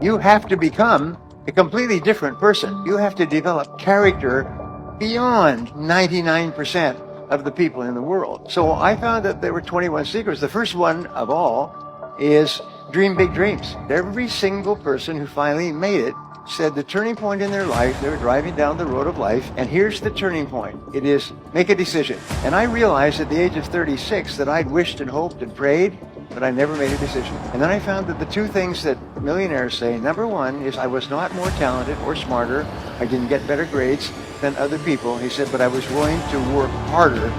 You have to become a completely different person. You have to develop character beyond 99% of the people in the world. So I found that there were 21 secrets. The first one of all is dream big dreams. Every single person who finally made it said the turning point in their life, they were driving down the road of life, and here's the turning point. It is make a decision. And I realized at the age of 36 that I'd wished and hoped and prayed, but I never made a decision. And then I found that the two things that millionaires say, number one is I was not more talented or smarter, I didn't get better grades than other people. He said, but I was willing to work harder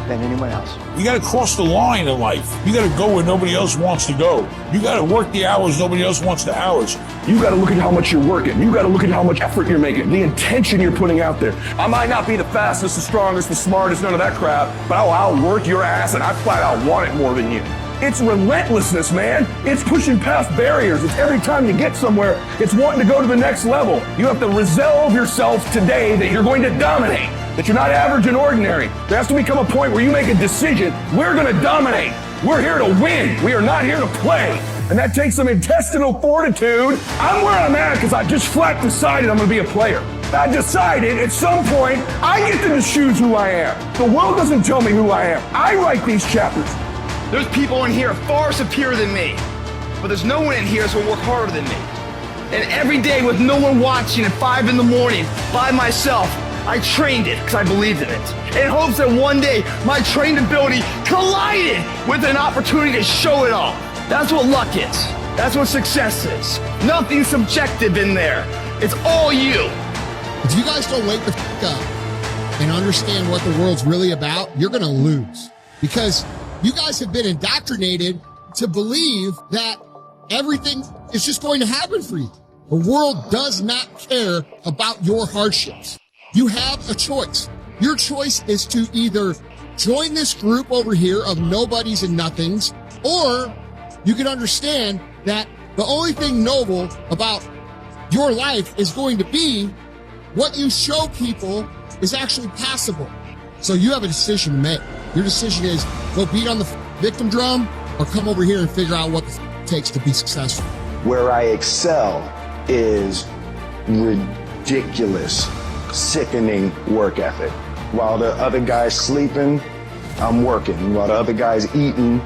than anyone else. You got to cross the line in life. You got to go where nobody else wants to go. You got to work the hours nobody else wants the hours. You got to look at how much you're working. You got to look at how much effort you're making, the intention you're putting out there. I might not be the fastest, the strongest, the smartest, none of that crap, but I'll outwork your ass, and I flat out want it more than you. It's relentlessness, man. It's pushing past barriers. It's every time you get somewhere, it's wanting to go to the next level. You have to resolve yourself today that you're going to dominate, that you're not average and ordinary. There has to become a point where you make a decision. We're going to dominate. We're here to win. We are not here to play. And that takes some intestinal fortitude. I'm where I'm at because I just flat decided I'm going to be a player. I decided at some point I get to choose who I am. The world doesn't tell me who I am. I write these chapters. There's people in here far superior than me, but there's no one in here that's gonna work harder than me. And every day with no one watching at 5 in the morning by myself, I trained it because I believed in it. In hopes that one day my trained ability collided with an opportunity to show it off. That's what luck is. That's what success is. Nothing subjective in there. It's all you. If you guys don't wake the f up and understand what the world's really about, you're gonna lose. Because you guys have been indoctrinated to believe that everything is just going to happen for you. The world does not care about your hardships. You have a choice. Your choice is to either join this group over here of nobodies and nothings, or you can understand that the only thing noble about your life is going to be what you show people is actually passable. So you have a decision to make. Your decision is go beat on the victim drum or come over here and figure out what it takes to be successful. Where I excel is ridiculous, sickening work ethic. While the other guy's sleeping, I'm working. While the other guy's eating,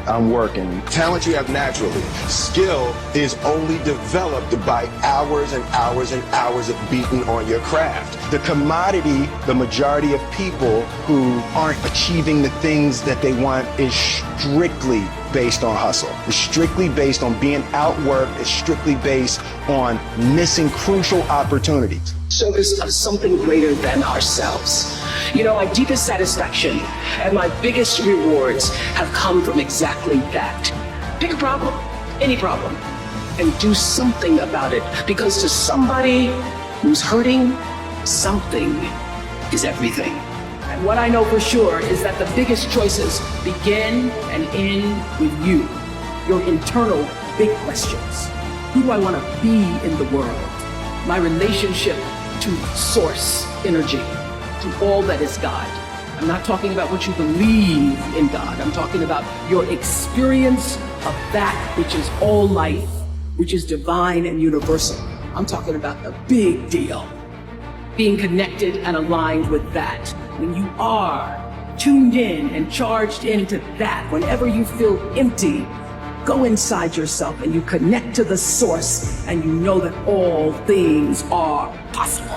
I'm working. Talent you have naturally. Skill is only developed by hours and hours and hours of beating on your craft. The commodity, the majority of people who aren't achieving the things that they want is strictly based on hustle. It's strictly based on being outworked. It's strictly based on missing crucial opportunities. Service of something greater than ourselves. You know, my deepest satisfaction and my biggest rewards have come from exactly that. Pick a problem, any problem, and do something about it. Because to somebody who's hurting, something is everything. And what I know for sure is that the biggest choices begin and end with you. Your internal big questions. Who do I want to be in the world? My relationship to source energy, to all that is God. I'm not talking about what you believe in God. I'm talking about your experience of that which is all life, which is divine and universal. I'm talking about the big deal. Being connected and aligned with that. When you are tuned in and charged into that, whenever you feel empty, go inside yourself and you connect to the source and you know that all things are possible.